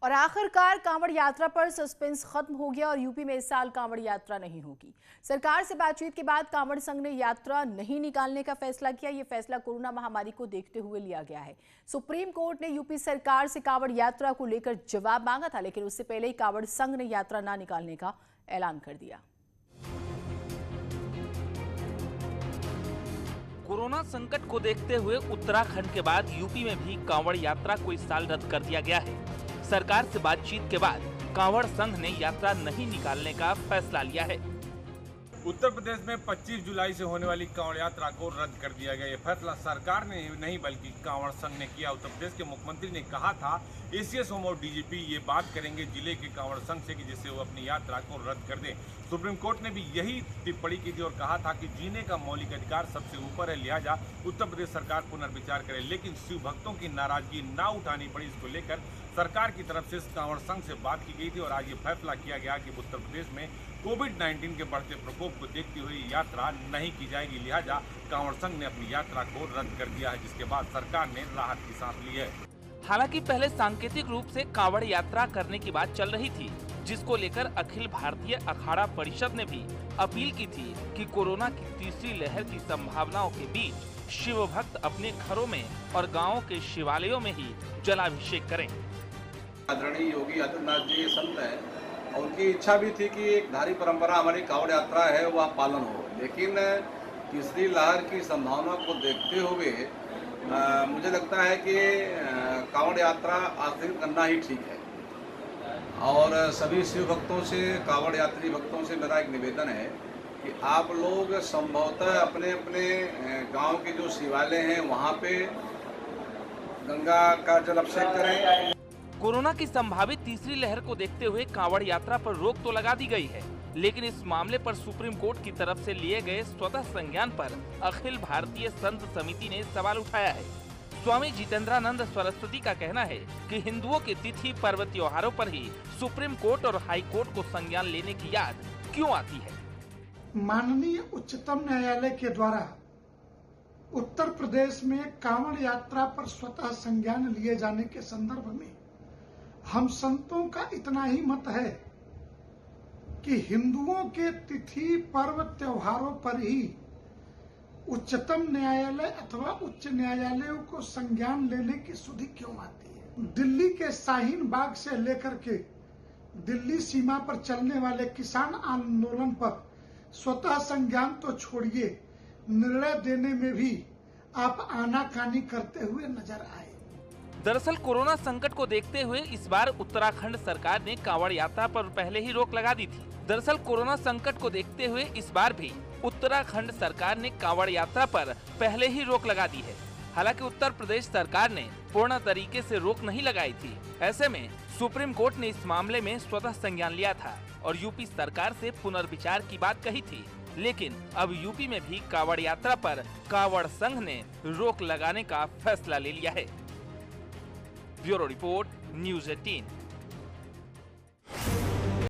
और आखिरकार कांवड़ यात्रा पर सस्पेंस खत्म हो गया और यूपी में इस साल कांवड़ यात्रा नहीं होगी। सरकार से बातचीत के बाद कांवड़ संघ ने यात्रा नहीं निकालने का फैसला किया। ये फैसला कोरोना महामारी को देखते हुए लिया गया है। सुप्रीम कोर्ट ने यूपी सरकार से कांवड़ यात्रा को लेकर जवाब मांगा था, लेकिन उससे पहले ही कांवड़ संघ ने यात्रा न निकालने का ऐलान कर दिया। कोरोना संकट को देखते हुए उत्तराखंड के बाद यूपी में भी कांवड़ यात्रा को इस साल रद्द कर दिया गया है। सरकार से बातचीत के बाद कांवड़ संघ ने यात्रा नहीं निकालने का फैसला लिया है। उत्तर प्रदेश में 25 जुलाई से होने वाली कांवड़ यात्रा को रद्द कर दिया गया। ये फैसला सरकार ने नहीं बल्कि कांवड़ संघ ने किया। उत्तर प्रदेश के मुख्यमंत्री ने कहा था एसीएस और डीजीपी ये बात करेंगे जिले के कांवड़ संघ से कि जिससे वो अपनी यात्रा को रद्द कर दें। सुप्रीम कोर्ट ने भी यही टिप्पणी की थी और कहा था कि जीने का मौलिक अधिकार सबसे ऊपर है, लिहाजा उत्तर प्रदेश सरकार पुनर्विचार करे। लेकिन शिव भक्तों की नाराजगी ना उठानी पड़ी। इसको लेकर सरकार की तरफ से कांवड़ संघ से बात की गई थी और आज ये फैसला किया गया कि उत्तर प्रदेश में कोविड-19 के बढ़ते प्रकोप को देखते हुए यात्रा नहीं की जाएगी। लिहाजा कांवड़ संघ ने अपनी यात्रा को रद्द कर दिया है, जिसके बाद सरकार ने राहत की सांस ली है। हालांकि पहले सांकेतिक रूप से कांवड़ यात्रा करने की बात चल रही थी, जिसको लेकर अखिल भारतीय अखाड़ा परिषद ने भी अपील की थी कि कोरोना की तीसरी लहर की संभावनाओं के बीच शिव भक्त अपने घरों में और गाँव के शिवालयों में ही जलाभिषेक करें। आदरणीय योगी आदित्यनाथ जी संत है और उनकी इच्छा भी थी कि एक धार्मिक परंपरा हमारी कांवड़ यात्रा है वह पालन हो, लेकिन तीसरी लहर की संभावना को देखते हुए मुझे लगता है कि कांवड़ यात्रा आयोजित करना ही ठीक है। और सभी शिव भक्तों से, कांवड़ यात्री भक्तों से मेरा एक निवेदन है कि आप लोग संभवतः अपने अपने गांव के जो शिवालय हैं वहां पे गंगा का जल अभिषेक करें। कोरोना की संभावित तीसरी लहर को देखते हुए कांवड़ यात्रा पर रोक तो लगा दी गई है, लेकिन इस मामले पर सुप्रीम कोर्ट की तरफ से लिए गए स्वतः संज्ञान पर अखिल भारतीय संत समिति ने सवाल उठाया है। स्वामी जितेंद्रानंद सरस्वती का कहना है कि हिंदुओं के तिथि पर्व त्योहारों पर ही सुप्रीम कोर्ट और हाई कोर्ट को संज्ञान लेने की याद क्यों आती है। माननीय उच्चतम न्यायालय के द्वारा उत्तर प्रदेश में कांवड़ यात्रा पर स्वतः संज्ञान लिए जाने के संदर्भ में हम संतों का इतना ही मत है कि हिंदुओं के तिथि पर्व त्योहारों पर ही उच्चतम न्यायालय अथवा उच्च न्यायालयों को संज्ञान लेने की सुधि क्यों आती है। दिल्ली के शाहीन बाग से लेकर के दिल्ली सीमा पर चलने वाले किसान आंदोलन पर स्वतः संज्ञान तो छोड़िए, निर्णय देने में भी आप आनाकानी करते हुए नजर आए। दरअसल कोरोना संकट को देखते हुए इस बार उत्तराखंड सरकार ने कांवड़ यात्रा पर पहले ही रोक लगा दी थी। दरअसल कोरोना संकट को देखते हुए इस बार भी उत्तराखंड सरकार ने कांवड़ यात्रा पर पहले ही रोक लगा दी है। हालांकि उत्तर प्रदेश सरकार ने पूर्ण तरीके से रोक नहीं लगाई थी। ऐसे में सुप्रीम कोर्ट ने इस मामले में स्वतः संज्ञान लिया था और यूपी सरकार से पुनर्विचार की बात कही थी, लेकिन अब यूपी में भी कांवड़ यात्रा पर कांवड़ संघ ने रोक लगाने का फैसला ले लिया है। Bureau report, news 18।